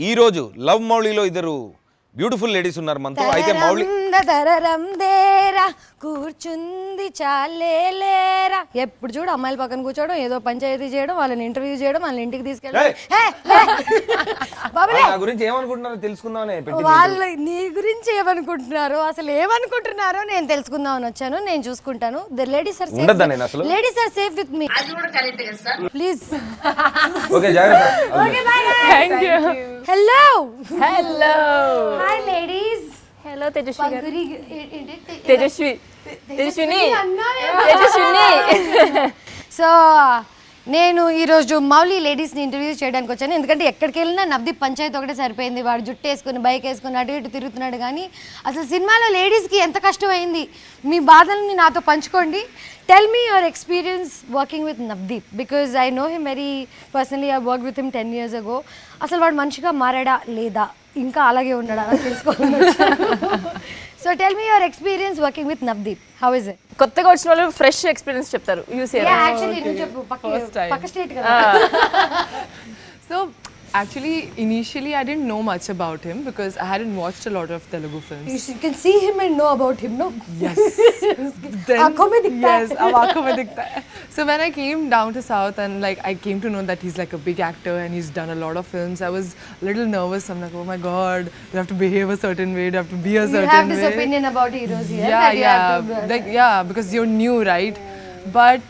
ఈ రోజు లవ్ మౌళిలో ఇద్దరు బ్యూటిఫుల్ లేడీస్ ఉన్నారు మనతో. అయితే మౌళి కూర్చుంది చాలేరా, ఎప్పుడు చూడు అమ్మాయిల పక్కన కూర్చోవడం, ఏదో పంచాయతీ చేయడం, వాళ్ళని ఇంటర్వ్యూ చేయడం, వాళ్ళని ఇంటికి తీసుకెళ్ళడం. గురించి ఏమనుకుంటున్నారో తెలుసుకుందామని. వాళ్ళు నీ గురించి ఏమనుకుంటున్నారో, అసలు ఏమనుకుంటున్నారో నేను తెలుసుకుందామని వచ్చాను. నేను చూసుకుంటాను. The ladies are safe, ladies are safe with me. Please. Okay, జాగ్రత్త. Okay, bye bye. Thank you. Hello hello. Hi ladies. Hello Tejaswi గారు. తేజస్విని. సో నేను ఈరోజు మౌలి లేడీస్ని ఇంటర్వ్యూ చేయడానికి వచ్చాను. ఎందుకంటే ఎక్కడికి వెళ్ళినా నవదీప్ పంచాయతీ ఒకటే సరిపోయింది. వాడు జుట్టు వేసుకుని బైక్ వేసుకుని అటు ఇటు తిరుగుతున్నాడు. కానీ అసలు సినిమాలో లేడీస్కి ఎంత కష్టమైంది, మీ బాధల్ని నాతో పంచుకోండి. Tell me your experience working with Navdeep, because I know him very personally. I worked with him 10 years ago. అసలు వాడు మనిషిగా మారాడా లేదా, ఇంకా అలాగే ఉన్నాడా అని తెలుసుకోవాలని వచ్చాను. So tell me your experience working with Navdeep. How is it? కొత్తగా వచ్చిన వాళ్ళు ఫ్రెష్ ఎక్స్పీరియన్స్ చెప్తారు. Yeah, actually నువ్వు చెప్పు. పక్క స్టేట్ కదా. So actually, initially I didn't know much about him because I hadn't watched a lot of Telugu films. You can see him and know about him, no? Yes. Yes, so when I came down to South and like I came to know that he's like a big actor and he's done a lot of films, I was a little nervous. I'm like, oh my god, you have to behave a certain way, you have to be a certain way. You have this opinion about heroes here. Yeah, because you're new, right? But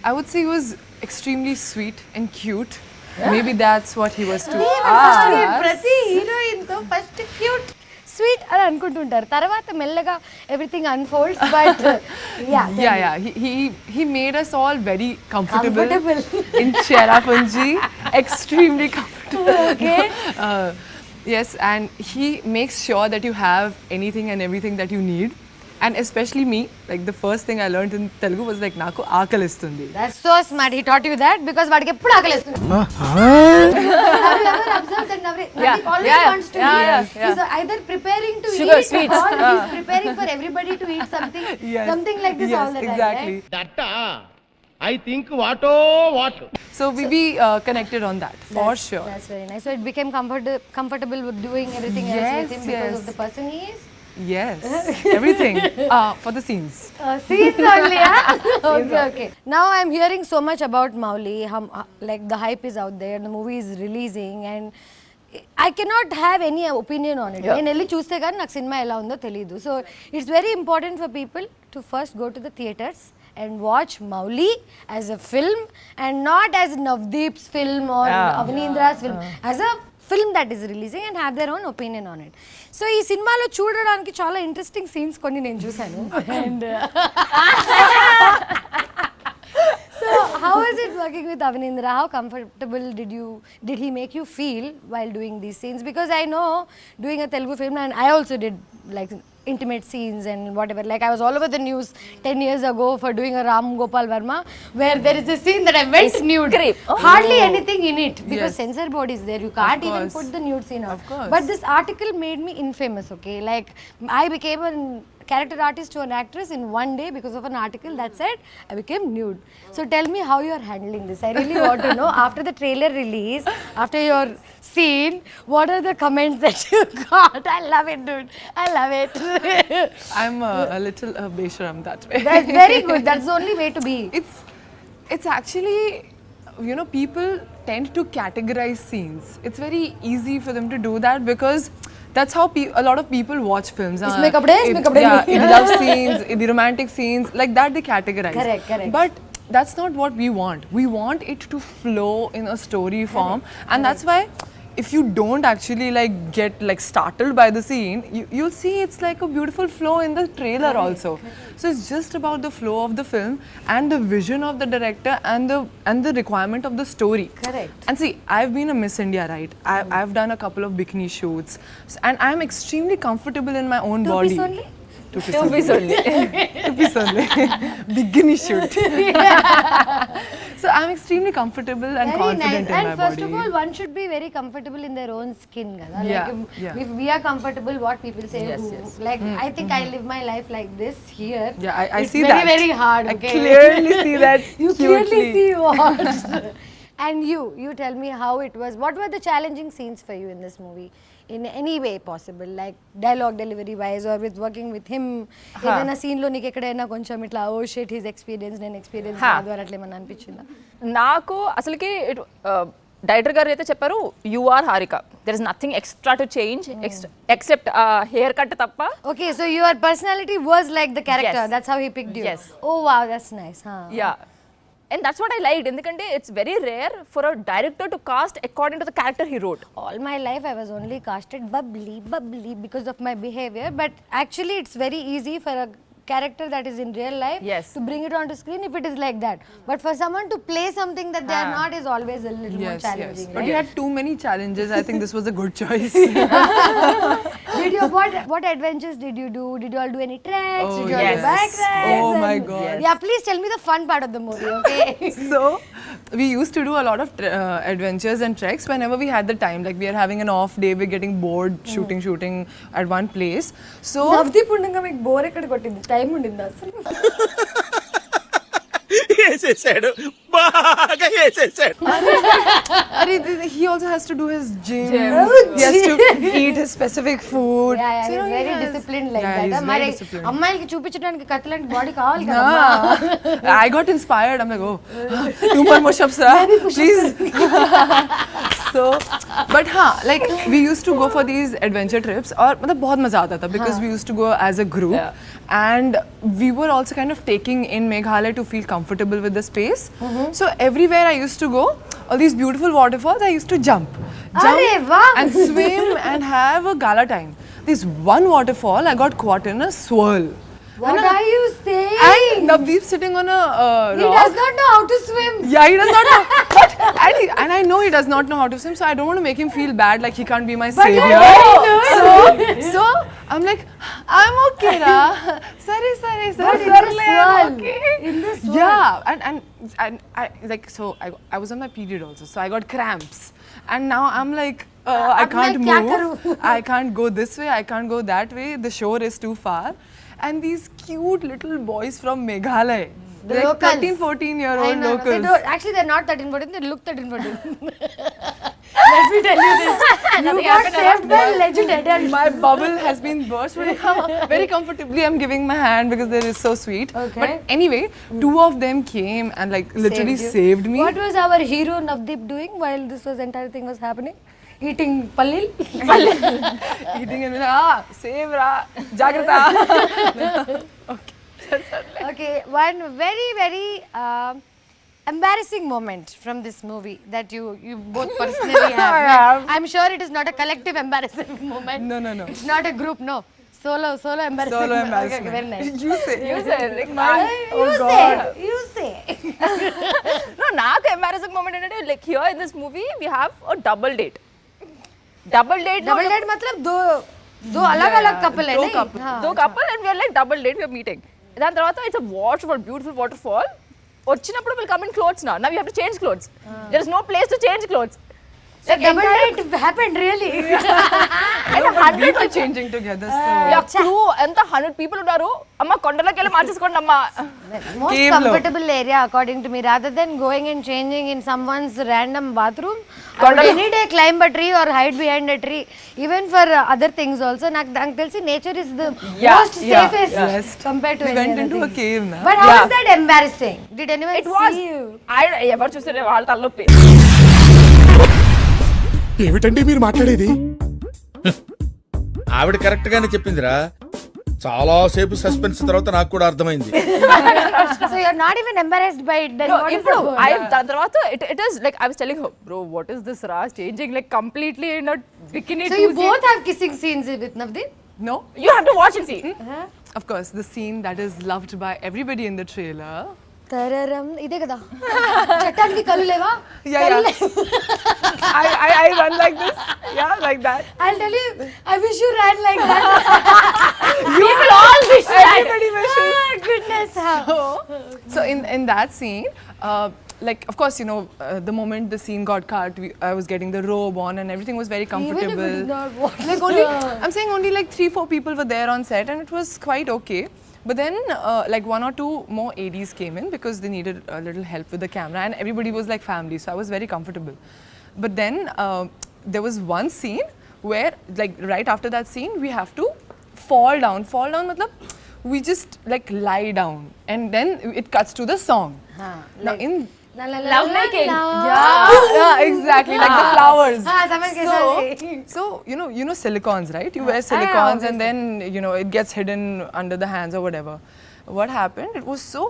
I would say he was extremely sweet and cute. Maybe that's what he was too. ప్రతి heroine తో first cute sweet అని అనుకుంటుంటారు, తర్వాత మెల్లగా everything unfolds. But he made us all very comfortable in Cherrapunji. Extremely comfortable. Okay. Yes, and he makes sure that you have anything and everything that you need. And especially me, like the first thing I learned in Telugu was like naku aakalistundi. That's so smart. He taught you that because vadiki eppudu aakalistundi. Have you ever observed that Navdeep always wants to eat? He's either preparing to sugar, eat sweets. or he's preparing for everybody to eat something. Yes. Something like this all the time. Exactly. Right? I think what. So we connected on that for sure. That's very nice. So it became comfortable with doing everything else with him because of the person he is. Yes, everything for the scenes. Scenes only, yeah? Okay. Now I'm hearing so much about Mouli. Like the hype is out there, the movie is releasing, and I cannot have any opinion on it. నేను వెళ్ళి చూస్తే కానీ నాకు cinema ఎలా ఉందో తెలియదు. So it's very important for people to first go to the theatres and watch Mouli as a film and not as Navdeep's film or Avaneendra's film. As a film that is releasing and have their own opinion on it. So ఈ సినిమాలో చూడడానికి చాలా interesting scenes కొన్ని నేను చూసాను. And so how is it working with Avaneendra? How comfortable did he make you feel while doing these scenes? Because I know doing a Telugu film, and I also did like intimate scenes and whatever. Like I was all over the news 10 years ago for doing a Ram Gopal Verma where there is a scene that I went nude. Hardly anything in it because censor board is there. You can't even put the nude scene out. But this article made me infamous, okay? Like I became a character artist to an actress in one day because of an article that said I became nude. So tell me how you are handling this. I really want to know. After the trailer release, after your scene, what are the comments that you got? I love it, dude. I love it. I'm a little besharam that way. That's very good. That's the only way to be. It's actually, you know, people tend to categorize scenes. It's very easy for them to do that because that's how a lot of people watch films. It's makeup day, makeup day. Yeah, in love scenes, in the romantic scenes, like that they categorize. Correct. But that's not what we want. We want it to flow in a story form, and that's why if you don't actually like get like startled by the scene, you'll see it's like a beautiful flow in the trailer also. So it's just about the flow of the film and the vision of the director and the requirement of the story. Correct. And see, I've been a Miss India, right? I've done a couple of bikini shoots, and I'm extremely comfortable in my own body. Two piece only. Bikini shoot. So I'm extremely comfortable and very confident nice. in And my first body. of all, one should be very comfortable in their own skin. Gada? Yeah, Like if we are comfortable, what people say, like I think I live my life like this here. Yeah, I it's see very, that. Very hard. Okay? I clearly see that. You clearly cutely. see what. And you tell me how it was. What were the challenging scenes for you in this movie? In any way possible, like dialogue delivery wise or with working with him. ఏదైనా scene లో నీకు ఎక్కడైనా కొంచెం ఇట్లా oh shit his experience నేను experience కాదు అని అట్లా ఏమన్నా అనిపించిందా? నాకు అసలుకి డైరెక్టర్ గారు అయితే చెప్పారు you are Harika, there is nothing extra to change except hair cut తప్ప. Okay, so your personality was like the character. Yes. That's how he picked you. Yes. Oh wow, that's nice. Huh. Yeah. And that's what I liked. ఎందుకంటే it's very rare for a director to cast according to the character he wrote. All my life I was only casted bubbly because of my behavior, but actually it's very easy for a character that is in real life Yes. to bring it onto screen if it is like that. But for someone to play something that they are not is always a little more challenging. But right? you had too many challenges. I think this was a good choice. Did you what adventures did you do? Did you all do any treks? Oh, did you all yes. do bike rides? Oh my And- God. Yeah, please tell me the fun part of the movie, okay? So we used to do a lot of adventures and treks whenever we had the time. Like we are having an off day, we're getting bored shooting at one place. So Navdeep ఉండగా మీకు bore ఎక్కడ కొట్టింది? Time ఉండిందా అసలు? వేసేసాడు, బాగా వేసేసాడు. he also has to do his gym. He has to eat his specific food. Yeah, So, he's you know, very he has- disciplined like yeah, that. he's very మరి disciplined. అమ్మాయిలకి చూపించడానికి కత్తిలాంటి body కావాలి కదా. Yeah. I got inspired. I'm like, oh, 2 more push-ups, please. So, but like we used to go for these adventure trips, और मतलब बहुत मजा आता था because we used to go as a group, and we were also kind of taking in Meghalaya to feel comfortable with the space. So everywhere I used to go, all these beautiful waterfalls, I used to jump Arey wow. and swim and have a gala time. This one waterfall, I got caught in a swirl. What are you saying? And Navdeep sitting on a He rock. does not know how to swim. Yeah, he does not know. But, and I know he does not know how to swim, so I don't want to make him feel bad like he can't be my savior. So I'm like, I'm okay, ra. Sorry. But in the swirl. Okay. In the swirl. Yeah, and I like so I was on my period also, so I got cramps, and now I'm like. I अब can't मैं क्या move. करूं? I can't go this way. I can't go that way. The shore is too far. And these cute little boys from Meghalaya, The like locals. 13, 14-year-old I know. They locals. don't, actually, they're not 13, 14. They look 13, 14. Let me tell you this. You got saved by legend adults. My bubble has been burst. But very comfortably, I'm giving my hand because they are so sweet. Okay. But anyway, 2 of them came and like literally Saved you. saved me. What was our hero Navdeep doing while this entire thing was happening? Eating pallil? Eating and save ra, jagrata. Okay, one very, very embarrassing moment from this movie that you both personally have. I'm sure it is not a collective embarrassing moment. No. It's not a group, no. Solo embarrassing. Solo Okay, embarrassment. very nice. You say. Like, You say. no, నాకు embarrassing moment ఏంటంటే like here in this movie we have a double date. Double date मतलब दो अलग-अलग couple है दो नहीं? couple. हाँ. దో couple and we are like double date, we are meeting. దాని తర్వాత it's a waterfall, beautiful waterfall. వచ్చినప్పుడు will come in clothes now. Now you have to change clothes. There is no place to change clothes. So double date happened really. But we were changing together. So. Yeah, crew ఎంత 100 people ఉన్నారు. అమ్మ కొండలోకి వెళ్ళి మార్చేసుకోండి అమ్మ. Most Cave lo. comfortable area according to me rather than going and changing in someone's random bathroom. I would any day climb a tree or hide behind a tree. Even for other things also. నాకు తెలిసి nature is the most safest Yes. compared to We any went other into thing. a cave now. But how was that embarrassing? Did anyone It was. see you? ఎవరు చూస్తే వాళ్ళ తలనొప్పి. ఏమిటండి మీరు మాట్లాడేది? ఆవిడ కరెక్ట్ గానే చెప్పిందిరా. చాలా సేపు సస్పెన్స్ తర్వాత నాకు కూడా అర్థమైంది. So you're not even embarrassed by it then? No, what is ఇప్పుడు the I word? దాని తర్వాత it is like I was telling her, bro, what is this Raj changing like completely in a bikini? So you both have kissing scenes with Navdeep? No? You have to watch and see. Of course, the scene that is loved by everybody in the trailer. తరరం ఇదే కదా చట్టానికి కళ్ళు లేవా Yeah. I run like this. Yeah, like that. I'll tell you I wish you ran like that. You will all wish that. Everybody wishes. Goodness how. So in that scene, like of course you know the moment the scene got cut, I was getting the robe on and everything was very comfortable. Even if it is not what Like only I'm saying only like 3-4 people were there on set and it was quite okay. But then, like 1 or 2 more ADs came in because they needed a little help with the camera, and everybody was like family, so I was very comfortable. But then there was one scene where, like right after that scene, we have to fall down. Fall down, matlab, we just like lie down, and then it cuts to the song. Now in Love making. yeah, exactly, like the flowers. समझ गए So you know silicons, right? You wear silicons and then it gets hidden under the hands or whatever. What happened? It was so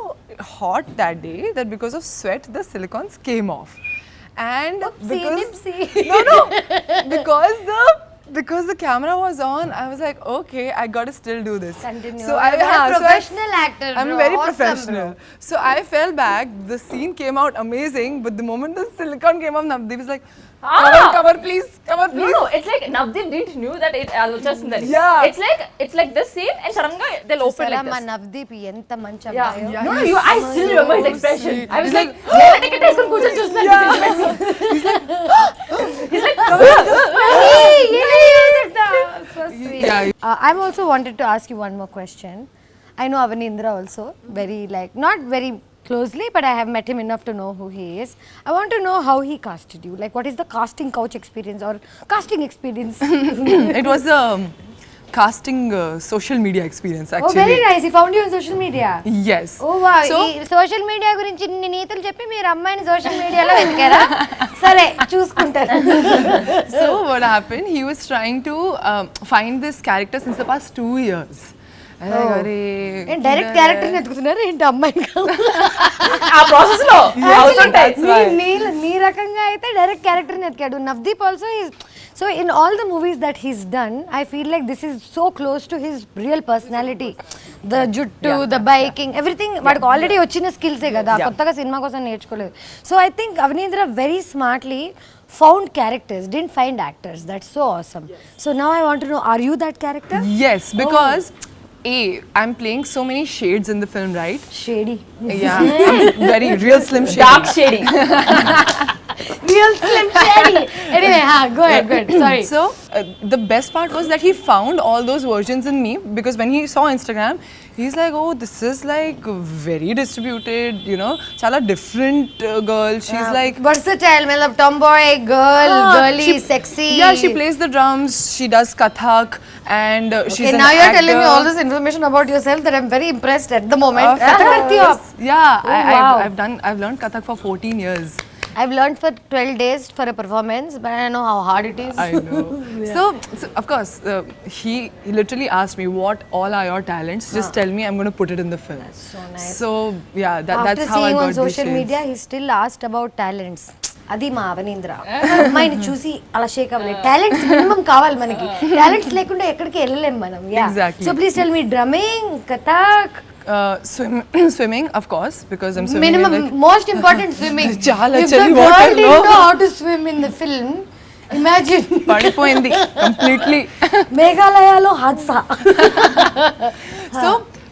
hot that day that because of sweat the silicons came off, and because the camera was on, I was like, okay, I gotta still do this. Continue. So You're a professional actor, I'm bro. very Awesome, professional. bro. So I fell back. The scene came out amazing, but the moment the silicone came up, Navdeep was like, cover please, cover please. No, it's like Navdeep didn't knew that it Alochasundari. Yeah. It's like this scene and suddenly they'll open like మా this. Navdeep ఎంత మంచి Yeah. అబ్బాయో. No, I still remember his expression. sweet. I was He's like, "Nera ticket వేసుకొని కూర్చొని చూస్తున్నాను." He's like, So sweet. Yeah. I'm also wanted to ask you one more question. I know Avaneendra also very not very closely, but I have met him enough to know who he is. I want to know how he casted you. Like, what is the casting couch experience or casting experience? It was a casting social media experience Oh, actually. very nice. He found you on social media. Yes. Oh wow. So social media గురించి ఇన్ని నీతులు చెప్పి మీరు అమ్మాయిని social మీడియాలో వెతికారా? సరే చూసుకుంటారు. so what happened? He was trying to find this character since the past 2 years. Direct character ఎత్తుకుతున్నారు ఏంటి అమ్మాయిని ఆ ప్రాసెస్ లో అవుతుంటాయి. నీ రకంగా అయితే డైరెక్ట్ క్యారెక్టర్ ఎత్తుకాడు. Navdeep also so in all the movies that he's done I feel like this is so close to his real personality. ద జుట్టు, ద బైకింగ్, ఎవ్రీథింగ్ వాడికి ఆల్రెడీ వచ్చిన స్కిల్సే కదా, కొత్తగా సినిమా కోసం నేర్చుకోలేదు. So I think Avaneendra very smartly found characters, didn't find actors. That's so awesome. So now I want to know, are you that character? Yes, because I'm playing so many shades in the film, right? Shady. Yeah, I'm very real slim shady. Dark shading. Real slim shady. Anyway, go ahead. Sorry. So the best part was that he found all those versions in me, because when he saw Instagram, he's like, oh, this is like very distributed, chala different girl. She's like versatile, matlab tomboy, girly, sexy. Yeah, she plays the drums, she does Kathak, and she's an now you're actor. telling me all this information about yourself that I'm very impressed at the moment. Kathak करती हो आप? Yeah, wow. I've learned Kathak for 14 years. I've learned for 12 days for a performance, but I know how hard it is. I know. So of course, he literally asked me, what all are your talents? Just tell me, I'm going to put it in the film. That's so nice. So yeah, After that's how I seeing got on these social shades. media, he still asked about talents. అది మా అవనీంద్ర అమ్మాయిని చూసి అలా షేక్ అవ్వలేదు. Talents minimum కావాలి మనకి. Talents లేకుండా ఎక్కడికి వెళ్ళలేం మనం. Exactly. So please tell me drumming, Kathak, swimming, of course, because I'm swimming. minimum in, like, most important swimming. Chala If the chali girl water, didn't no. know how to swim in the film, imagine పడిపోయింది completely. మేఘాలయలో హాద్సా. So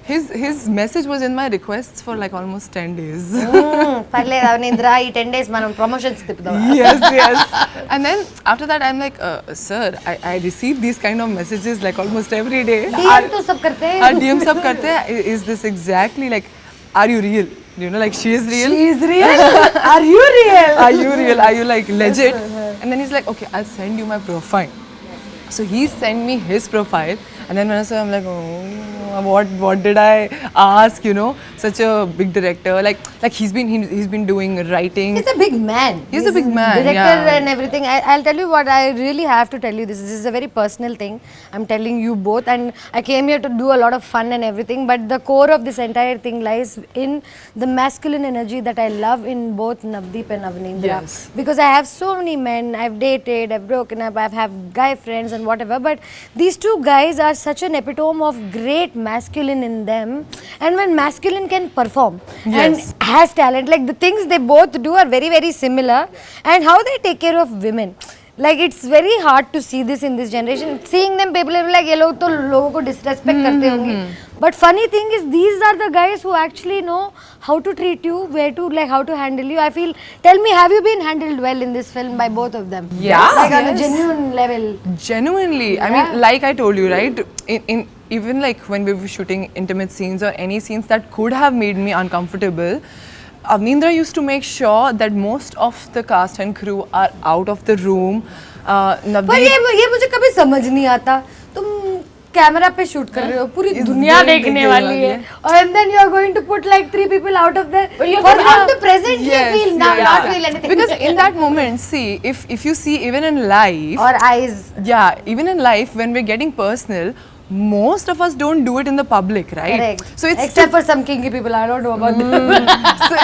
his message was in my requests for like almost 10 days. పర్లేదు అవనీంద్ర, ఈ 10 days మనం promotions తిప్పుదాం. yes. And then after that I'm like, sir, I receive these kind of messages like almost every day. DM तो सब करते हैं. DM सब करते हैं. Is this exactly like, are you real? Like she is real? She is real? Are you real? Are you real? Are you like legit? And then he's like, okay, I'll send you my profile. So he sent me his profile, and then when I saw, I'm like, oh, what did I ask? Such a big director. Like he's been doing writing. He's a big man. He's a big man, Director yeah. and everything. I'll tell you what, I really have to tell you this. This is a very personal thing. I'm telling you both, and I came here to do a lot of fun and everything. But the core of this entire thing lies in the masculine energy that I love in both Navdeep and Avaneendra. Yes. Because I have so many men. I've dated, I've broken up, I've had guy friends and whatever. But these two guys are such an epitome of great masculine in them. And when masculine can perform and has talent, like the things they both do are very, very similar. And how they take care of women. Like it's very hard to see this in this generation. Seeing them, people are like, ये लोग तो लोगों को disrespect करते होंगे. But funny thing is, these are the guys who actually know how to treat you, where to like how to handle you. I feel. Tell me, have you been handled well in this film by both of them? Yeah. Like on a genuine level. Genuinely, I mean, like I told you, right? In even like when we were shooting intimate scenes or any scenes that could have made me uncomfortable, Avaneendra used to make sure that most of the cast and crew are out of the room. पर Navdeep, ये मुझे कभी समझ नहीं आता. तुम camera पे shoot कर रहे हो, पूरी दुनिया देखने वाली है, और and then you are going to put like 3 people out of the for them to presently feel not feel anything. because in that moment, see, if you see even in life, or eyes. yeah, even in life when we're getting personal, most of us don't do it in the public, right? Correct. So it's Except for some kinky people, I don't know about them. so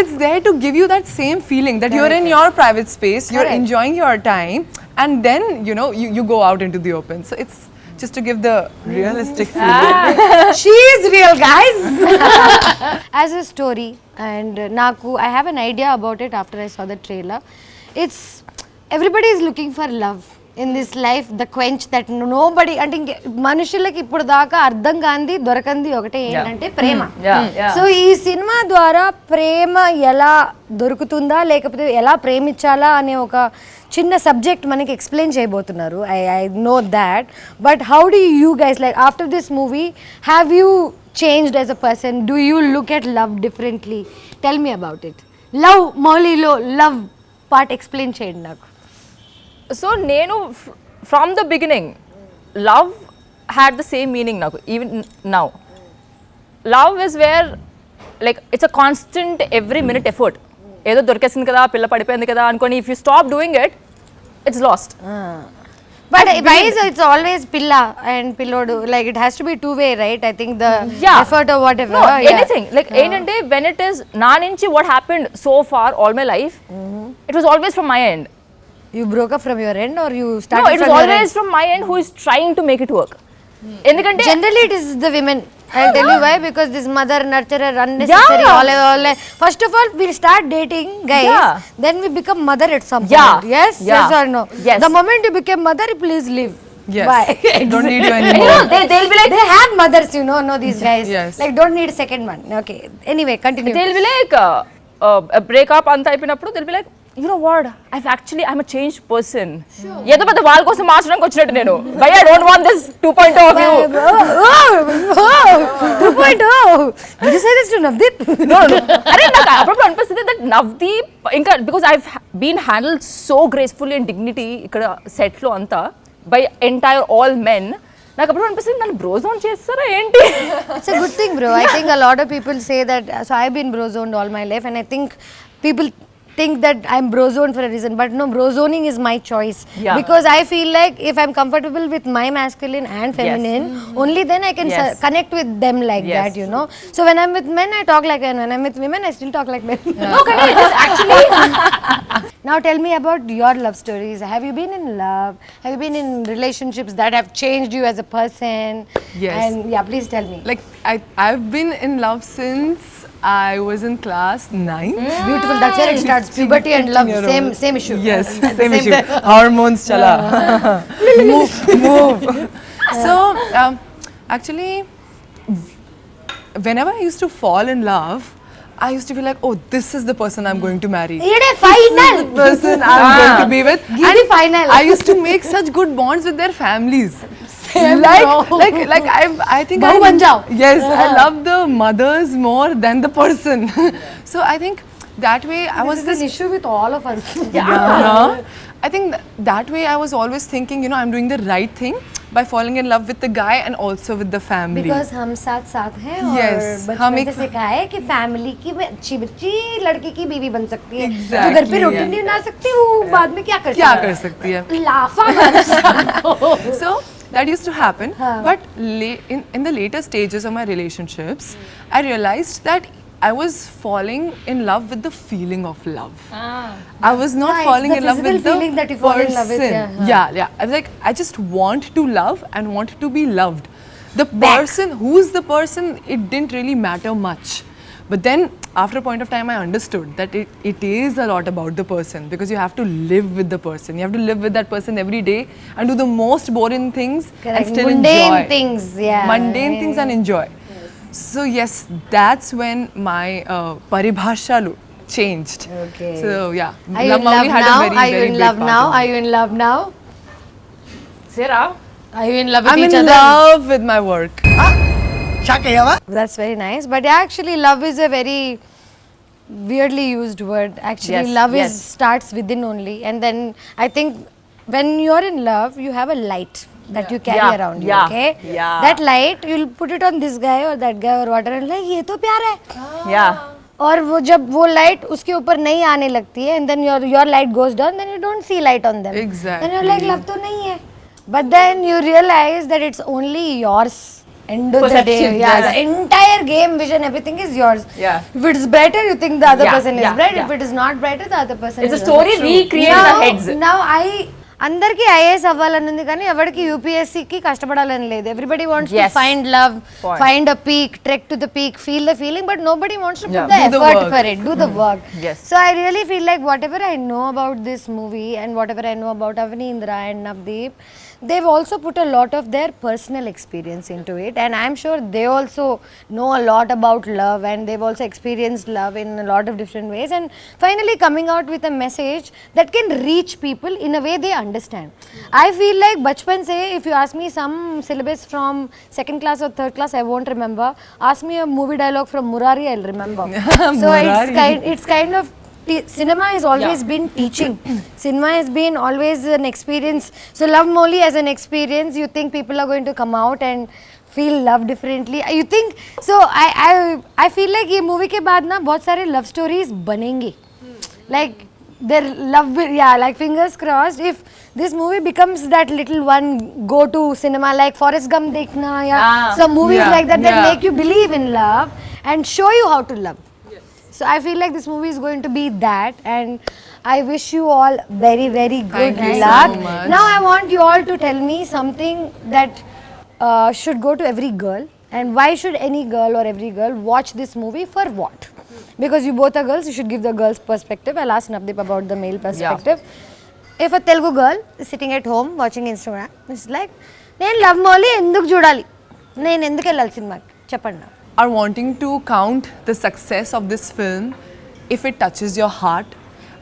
it's there to give you that same feeling that you're in your private space, you're Correct. enjoying your time, and then you go out into the open. So it's just to give the realistic feeling. She is real, guys. As a story, and Naku, I have an idea about it after I saw the trailer. It's everybody is looking for love in this life, the quench that nobody అంటే మనుషులకి ఇప్పుడు దాకా అర్థం కాంది దొరకంది ఒకటే ఏంటంటే ప్రేమ. So ఈ cinema ద్వారా ప్రేమ ఎలా దొరుకుతుందా లేకపోతే ఎలా ప్రేమించాలా అనే ఒక చిన్న సబ్జెక్ట్ మనకి ఎక్స్ప్లెయిన్ చేయబోతున్నారు. I know that, but how do you guys like after this movie have you changed as a person? Do you look at love differently? Tell me about it. Love, మౌలీలో love part explain చేయండి నాకు. So నేను from the beginning love had the same meaning నాకు. Even now love is where like it's a constant every minute effort. ఏదో దొరికేసింది కదా, పిల్ల పడిపోయింది కదా అనుకొని if you stop doing it, it's last. But why is it's always pilla and pillodu? Like it has to be two-way, right? I think the effort or whatever. No, anything. Like ఏంటంటే when it is నా నుంచి what happened so far all my life, it was always from my end. You broke up from your end or you started No, it was from your always end? from my end who is trying to make it work. ఎందుకంటే Generally it is the women. I'll tell you why, because this mother nurturer unnecessary. All first of all, we'll start dating guys, then we become mother at some point. Yes or no? Yes. The moment you become mother, please leave. Yes. Bye. Don't need you anymore. They'll be like, they have mothers, know these guys. Yes. Like don't need a second one. Okay, anyway, continue. they'll be like breakup అంత అయిపోయినప్పుడు they'll be like, you know what, I'm a changed person. ఏదో పెద్ద వాళ్ళ కోసం మార్చడానికి వచ్చినట్టు నేను. But I don't want this 2.0 of you. 2.0. Did you say this to Navdeep? No. అరే నాకు అప్పుడప్పుడు అనిపిస్తుంది that Navdeep ఇంకా because I've been handled so gracefully and dignity ఇక్కడ set లో అంతా by entire all men. నాకు అప్పుడు అనిపిస్తుంది నన్ను బ్రో జోన్ చేస్తారా ఏంటి? It's a good thing, bro. I think a lot of people say that. So I've been bro zoned all my life, and I think people think that I'm bro zoned for a reason, but no, bro zoning is my choice. Because I feel like if I'm comfortable with my masculine and feminine, only then I can connect with them like that, So when I'm with men, I talk like men. When I'm with women, I still talk like men. Okay, actually. Now tell me about your love stories. Have you been in love? Have you been in relationships that have changed you as a person? Yes. And please tell me. Like I've been in love since I was in class 9. Beautiful. That's where it starts. Puberty and love, same issue. Yes, same issue. Hormones, chala. move. So actually, whenever I used to fall in love, I used to be like, oh, this is the person I'm going to marry. Final. This is the person I'm going to be with. Give me final. I used to make such good bonds with their families. Like I think Bahu ban jao. Yes, I love the mothers more than the person. So I think that way I was This is an issue with all of us. I think that way I was always thinking, I'm doing the right thing by falling in love with the guy and also with the family. Because हम साथ हैं Yes, और बचपन से सिखाया है कि family की अच्छी बच्ची लड़की की बीवी बन सकती है। तो घर पे रोटी नहीं बना सकती, वो बाद में क्या कर सकती है? लाफा So that used to happen, but in the later stages of my relationships, I realized that I was falling in love with the feeling of love. I was not falling in love with the feeling that you fall in love with. Yeah. I was like, I just want to love and want to be loved. The person, who's the person, it didn't really matter much. But then after a point of time I understood that it is a lot about the person, because you have to live with the person. You have to live with that person every day and do the most boring things Correct. and still Mundane enjoy. things, yeah. Mundane things and enjoy. So yes, that's when my paribhashalu changed. Okay. So yeah, Are you in love Mouli had now? a very, Are you very in big love part now? in Are you in love now? Sarah? Are you in love with I'm each in other? love with my work. That's very nice. But yeah, actually, love is a very weirdly used word. Actually, Yes, love yes. is starts within only, and then I think when you're in love, you have a light that you carry Yeah, around you. yeah, Okay, yeah. that light you'll put it on this guy or that guy or whatever, and like ये तो प्यार है. Yeah. और वो जब वो light उसके ऊपर नहीं आने लगती है, and then your light goes down, then you don't see light on them. Exactly. Then you're like love तो नहीं है. But then you realize that it's only yours. End of the day, Perception, yeah, yes. the entire game vision, everything is yours. Yeah. If it's brighter, you think the other Yeah, person is yeah, bright. yeah. If it is not brighter, the other person It's is a story recreated in our heads. Now అందరికి IAS అవ్వాలని ఉంది కానీ ఎవరికి యూపీఎస్సీకి కష్టపడాలని లేదు. Everybody wants to Yes. Find love, Point. Find a peak, trek to the peak, feel the feeling, but nobody wants to Yeah. Put the Do the effort work. For it, do the work. Yes. So I really feel like whatever I know about this movie and whatever I know about Avaneendra and Navdeep, they've also put a lot of their personal experience into it, and I'm sure they also know a lot about love, and they've also experienced love in a lot of different ways, and finally coming out with a message that can reach people in a way they understand. I feel like bachpan se, if you ask me some syllabus from second class or third class, I won't remember. Ask me a movie dialogue from Murari, I'll remember. So it's kind of cinema has always been teaching. Cinema has been always an experience. So love Mouli as an experience. You think people are going to come out and feel love differently? You think so? I feel like ये movie के बाद ना बहुत सारे love stories बनेंगे. Like their love, yeah. Like fingers crossed. If this movie becomes that little one go to cinema like Forrest Gump देखना या some movies Yeah, like that that yeah. make you believe in love and show you how to love. So I feel like this movie is going to be that, and I wish you all very, very good Thank you so luck. much. Now I want you all to tell me something that should go to every girl, and why should any girl or every girl watch this movie for what? Because you both are girls, you should give the girls' perspective. I'll ask Navdeep about the male perspective. If a Telugu girl is sitting at home watching Instagram, it's like, నేను love Mouli ఎందుకు చూడాలి, నేను ఎందుకు వెళ్ళాలి సినిమాకి చెప్పండి. Are wanting to count the success of this film if it touches your heart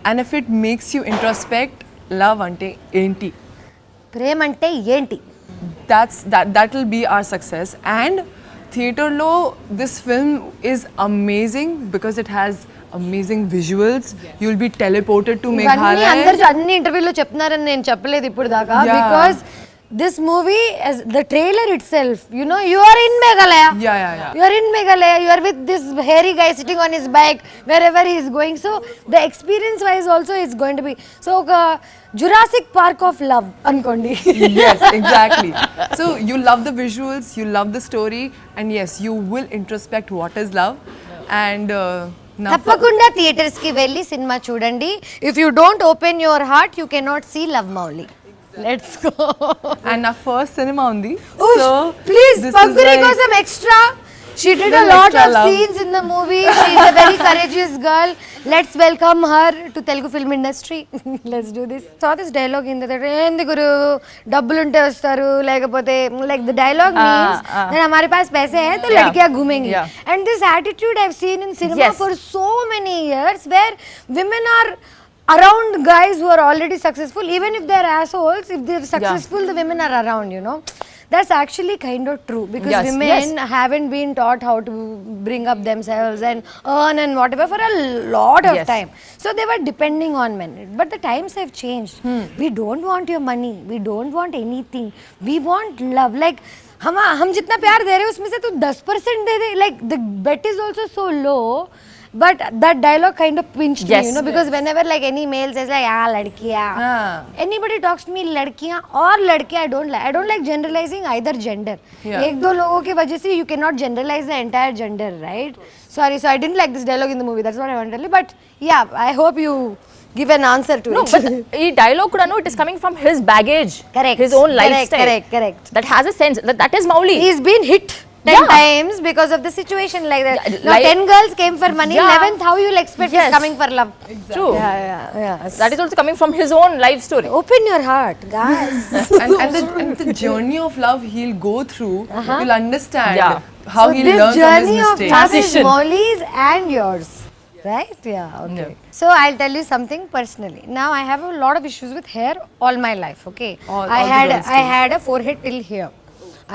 and if it makes you introspect love ante enti. ప్రేమ అంటే ఏంటి? That will be our success. And theater lo, this film is amazing because it has amazing visuals. You'll be teleported to ఇవన్నీ Meghalaya. అందరు అన్ని ఇంటర్వ్యూలో చెప్తున్నారని నేను చెప్పలేదు ఇప్పుడు దాకా. Yeah. Because this movie, as the trailer itself, you know, you are in Meghalaya. Yeah. You are in Meghalaya. You are with this hairy guy sitting on his bike wherever he is going. So the experience wise also is going to be so Jurassic Park of love అనుకోండి. Yes, exactly. So you love the visuals, you love the story, and yes, you will introspect what is love. And now తప్పకుండా theatres కి వెళ్ళి cinema చూడండి. If you don't open your heart, you cannot see Love Mouli. Let's go. and our first cinema undi. Oosh, please, this is Pankhuri like- కోసం extra. She did a Little lot extra of love. scenes in the movie. She is a very courageous girl. Let's welcome her to Telugu film industry. Let's do this. Saw this dialogue in the theater. ఏంది గురు డబ్బులు ఉంటే వస్తారు లేకపోతే like the dialogue means that हमारे पास पैसे हैं तो लड़कियां घूमेंगी. And this attitude I've seen in cinema Yes. for so many years where women are around guys who are already successful, even if they're assholes, if they're successful, the women are around, you know. That's actually kind of true because Yes, women haven't been taught how to bring up themselves and earn and whatever for a lot of Yes. time. So they were depending on men. But the times have changed. We don't want your money. We don't want anything. We want love. Like हम जितना प्यार दे रहे हैं उसमें से तू 10% दे दे. Like the bet is also so low. But that dialogue kind of pinched me, Yes. you know, because whenever like any male says like ladkiyan, anybody talks to me ladkiyan or ladke, I don't like generalizing either gender. एक दो लोगों की वजह से you cannot generalize the entire gender, right? Sorry, so I didn't like this dialogue in the movie. That's what I want to tell you. But yeah, I hope you give an answer to No, it. but ఈ dialogue కూడా it is coming from his baggage. Correct. His own lifestyle. Correct. That has a sense. That is Mouli. He's been hit. 10 times because of the situation like that. Now 10 girls came for money, 11th how you'll expect is coming for love. True. Yeah. That is also coming from his own life story. Open your heart, guys. and the journey of love he'll go through, you'll understand Yeah. how So he'll this learn from his journey of mistakes. love is Transition. Mouli's and yours. Right? Yeah, okay. So I'll tell you something personally. Now I have a lot of issues with hair all my life, okay? All the girls I had a forehead till here.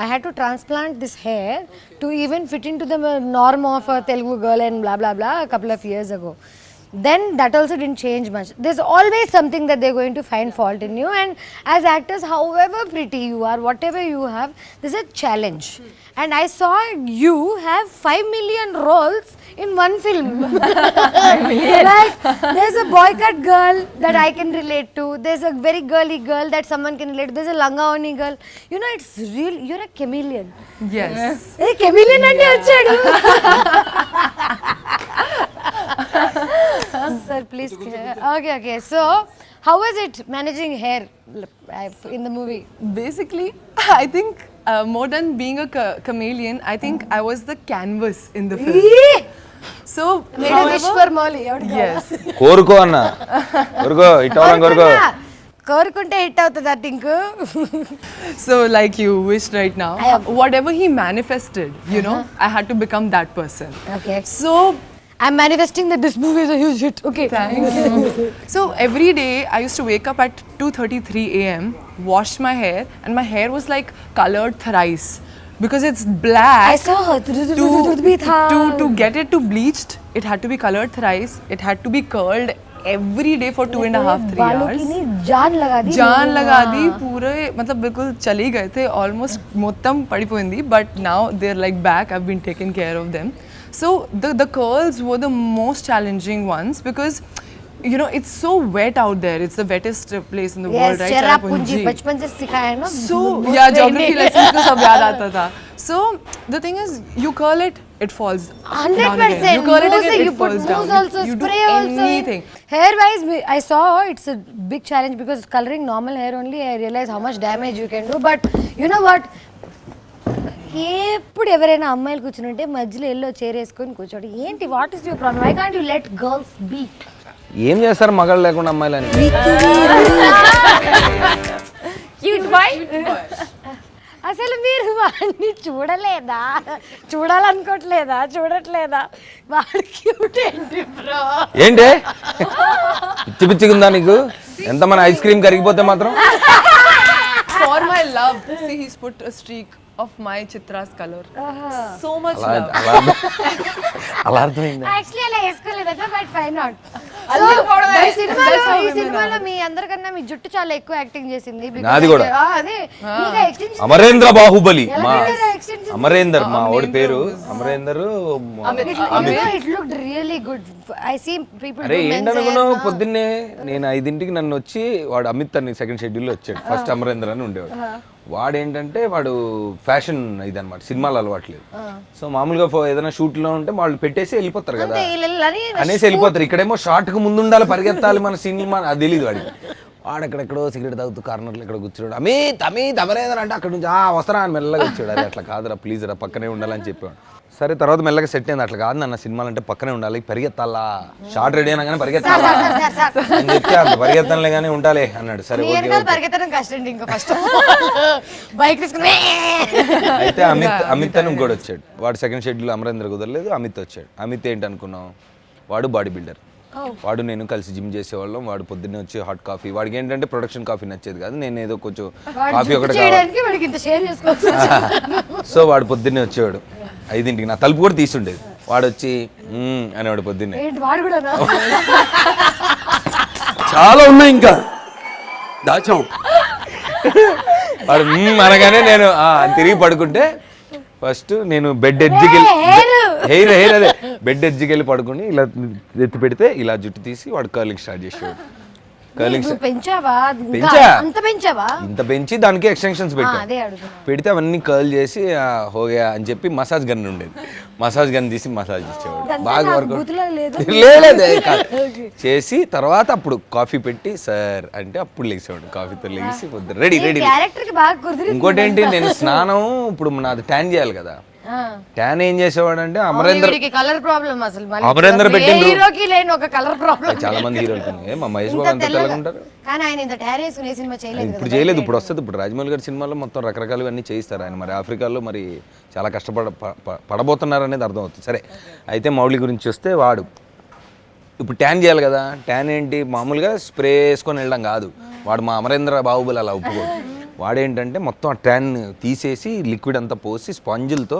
I had to transplant this hair to even fit into the norm of a Telugu girl and blah blah blah a couple of years ago. Then that also didn't change much. There's always something that they're going to find fault in you, and as actors, however pretty you are, whatever you have, there's a challenge. And I saw you have 5 million roles in one film. Like, there's a boycott girl that I can relate to. There's a very girly girl that someone can relate to. There's a langaoni girl. You know, it's real. You're a chameleon. Yes. Hey, chameleon ante vachadu. Sir, please. Okay. So, how was it managing hair in the movie? Basically, I think more than being a chameleon, I think I was the canvas in the film. So, Made a wish for Mouli. yes. కోరుకో అన్న కోరుకో ఇట్టవరం కోరుకో కోరుకుంటే hit అవుతుంది ఆ think. So, like you wished right now, whatever he manifested, you know, I had to become that person. Okay. So, I'm manifesting that this movie is a huge hit. Okay. thank you. So every day I used to wake up at 2:33 a.m., wash my hair, and my hair was like colored thrice because it's black. I saw her. To get it to bleached, it had to be colored thrice. It had to be curled every day for 2.5-3 बालों की hours. नहीं जान लगा दी. जान लगा दी पूरे मतलब बिल्कुल चली गए थे ऑलमोस्ट మొత్తం పడిపోయింది but now they are like back I have been taken care of them so the curls were the most challenging ones because you know it's so wet out there, it's the wettest place in the world, right? Cherrapunji बचपन से सिखाया है ना. So yeah, geography lessons को सब याद आता था. So the thing is you curl it, it falls 100%. you curl it again, You it put falls mousse down. also, You do spray also. anything. Hair wise, I saw it's a big challenge because coloring normal hair only, I realize how much damage you can do. But you know what? ఎప్పుడు ఎవరైనా అమ్మాయిలు కూర్చుంటే మధ్యలో yellow chair వేసుకొని కూర్చోండి. ఏంటి what is your problem? Why can't you let girls be? ఏం చేస్తారు మగాళ్ళు లేకుండా అమ్మాయిలని? Cute boy. అసలు మీరు వాడిని చూడలేదా? చూడట్లేదా? వాడు క్యూట్ ఏంటి బ్రో? ఏంటి పిచ్చి పిచ్చిగుందా నీకు? ఎంత మన ఐస్ క్రీమ్ కరిగిపోతే మాత్రం For my love, see he's put a streak of my Chitra's color. So much love. అలా అర్థమైంది. యాక్చువల్లీ అలా వేసుకోలేదట but fine not. That's how ఈ women సినిమాలో మీ అందరికన్నా మీ జుట్టు చాలా ఎక్కువ యాక్టింగ్ చేసింది. because నాది కూడా. అదే నీకు extension అమరేంద్ర బాహుబలి మా extension అమరేందర్ మా ఓడి పేరు Amarender it looked really good. I see people అరే do men's ఏంటనుకున్నావు hair. పొద్దున్నే నేను 5కి నన్ను వచ్చి వాడు అమిత్ అని సెకండ్ షెడ్యూల్లో వచ్చాడు. ఫస్ట్ అమరేందర్ అని ఉండేవాడు. వాడు ఏంటంటే వాడు ఫ్యాషన్ ఇదన్నమాట, సినిమాలు అలవాట్లేదు. సో మామూలుగా ఏదైనా షూట్ లో ఉంటే వాళ్ళు పెట్టేసి వెళ్ళిపోతారు కదా అనేసి వెళ్ళిపోతారు. ఇక్కడేమో షార్ట్ కు ముందు ఉండాలి, పరిగెత్తాలి మన సినిమా, అది తెలియదు వాడికి. వాడు ఎక్కడెక్కడో సిగరెట్ తాగుతూ కార్నర్లో ఇక్కడ కూర్చోడు. అమిత్ అమరేందర్ అంటే అక్కడ నుంచి వస్తారా అని మెల్లగా వచ్చాడు. అది అట్లా కాదురా ప్లీజ్ రా పక్కనే ఉండాలని చెప్పాడు. సరే తర్వాత మెల్లగా సెట్ అయింది. అట్లా కాదు నన్న సినిమాలు అంటే పక్కనే ఉండాలి, పరిగెత్తాలా, షార్ట్ రెడీ అయినా కానీ పరిగెత్తాలా అని చెప్తే అంత పరిగెత్తాలే కానీ ఉండాలి అన్నాడు. సరే ఓకే. పరిగెత్తడం కష్టం ఇంకా ఫస్ట్ బైక్ తీసుకుని అయితే అమిత్ అని ఇంకోటి వచ్చాడు. వాడు సెకండ్ షెడ్యూల్ అమరేంద్ర కుదరలేదు, అమిత్ వచ్చాడు. అమిత్ ఏంటి అనుకున్నావు, వాడు బాడీ బిల్డర్. వాడు నేను కలిసి జిమ్ చేసేవాళ్ళం. వాడు పొద్దున్నే వచ్చి హాట్ కాఫీ, వాడికి ఏంటంటే ప్రొడక్షన్ కాఫీ నచ్చేది కాదు, నేను ఏదో కొంచెం కాఫీ ఒకటి సో వాడు పొద్దున్నే వచ్చేవాడు 5కి, నా తలుపు కూడా తీసుండేది. వాడు వచ్చి అనేవాడు పొద్దున్నే. చాలా ఉన్నాయి ఇంకా దాచాం. వాడు అనగానే నేను తిరిగి పడుకుంటే ఫస్ట్ నేను బెడ్ ఎడ్జ్కి హెయిర్ అదే బెడ్ ఎడ్జ్కి వెళ్ళి పడుకుని ఇలా ఎత్తి పెడితే ఇలా జుట్టు తీసి వాడు కర్లింగ్ స్టార్ట్ చేసేవాడు. కర్లింగ్ ఇంత పెంచి దానికి ఎక్స్టెన్షన్స్ పెడితే అవన్నీ కర్ల్ చేసి హోగా అని చెప్పి మసాజ్ గన్ ఉండేది. మసాజ్ గన్ తీసి మసాజ్ ఇచ్చేవాడు. బాగా వరకు చేసి తర్వాత అప్పుడు కాఫీ పెట్టి సార్ అంటే అప్పుడు లేచేవాడు. కాఫీతో లేచి రెడీ. ఇంకోటి ఏంటి, నేను స్నానం ఇప్పుడు నాది ట్యాన్ చేయాలి కదా, ట్యాన్ ఏం చేసేవాడు అంటే అమరేంద్ర కలర్ ప్రాబ్లం అసలు అమరేంద్ర పెట్టిండ్రు. హీరోకి లేని ఒక కలర్ ప్రాబ్లం. చాలా మంది హీరోలు మా మహేష్ బాబు అంత తెల్లగా ఉంటారు. కానీ ఆయన ఇంత ట్యాన్ వేసుకునే సినిమా చేయలేదు. ఇప్పుడు చేయలేదు, ఇప్పుడు వస్తుంది. ఇప్పుడు రాజమౌళి గారి సినిమాలో మొత్తం రకరకాలుగా అన్నీ చేయిస్తారు ఆయన. మరి ఆఫ్రికాలో మరి చాలా పడబోతున్నారు అనేది అర్థమవుతుంది. సరే, అయితే మౌలి గురించి వస్తే వాడు ఇప్పుడు ట్యాన్ చేయాలి కదా. ట్యాన్ ఏంటి, మామూలుగా స్ప్రే వేసుకొని వెళ్ళడం కాదు. వాడు మా అమరేంద్ర బాహుబలి అలా ఒప్పుకోడు. వాడేంటంటే మొత్తం ఆ ట్యాన్ తీసేసి లిక్విడ్ అంతా పోసి స్పాంజిల్తో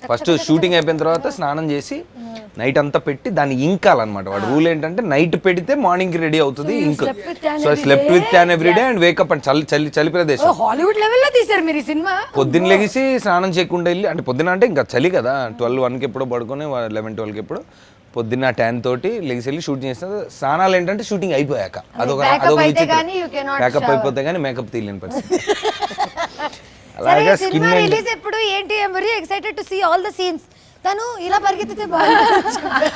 ఫస్ట్ షూటింగ్ అయిపోయిన తర్వాత స్నానం చేసి నైట్ అంతా పెట్టి దాన్ని ఇంకాలన్నమాట. వాడు రూల్ ఏంటంటే నైట్ పెడితే మార్నింగ్కి రెడీ అవుతుంది ఇంక్. So slept with tan everyday and wake up and చలి ప్రదేశం. హాలీవుడ్ లెవెల్లో తీశారు మీరు ఈ సినిమా. పొద్దున్న లెగిసి స్నానం చేయకుండా వెళ్ళి, అంటే పొద్దున అంటే ఇంకా చలి కదా, 12-1కి ఎప్పుడో పడుకొని 11-12కి ఎప్పుడో పొద్దున్న ట్యాన్ తోటి లెగిసి వెళ్ళి షూట్ చేస్తారు. స్నానాలు ఏంటంటే షూటింగ్ అయిపోయాక అదొక ప్యాకప్ అయిపోతే కానీ మేకప్ తీయలేని పరిస్థితి. అలాగే స్కిన్ రిలీజ్ ఎప్పుడు ఏంటి, I am very excited to see all the scenes. తను ఇలా పరిగెత్తితే బాగుంటుంది.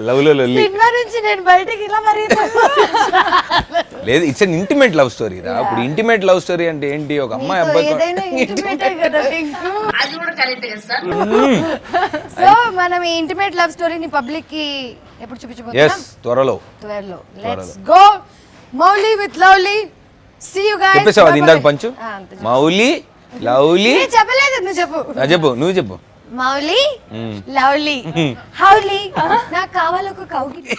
లవ్లో లొల్లి సినిమా నుంచి నేను బయటికి ఇలా లేదు, it's an intimate love story రా. ఇప్పుడు ఇంటిమేట్ లవ్ స్టోరీ అంటే ఏంటి, ఒక అమ్మాయి అబ్బాయి. సో మనం ఈ ఇంటిమేట్ లవ్ స్టోరీని పబ్లిక్ కి ఎప్పుడు చూపించబోతున్నాం? త్వరలో. Let's go Mouli with lovely. See you guys. చెప్పేసావు అది ఇందాక పంచు. మౌలి లవ్లీ చెప్పలేదు, నువ్వు చెప్పు. చెప్పు, నువ్వు చెప్పు. మౌలి లవ్లీ హౌలీ నాకు కావాలి ఒక కౌగిలి.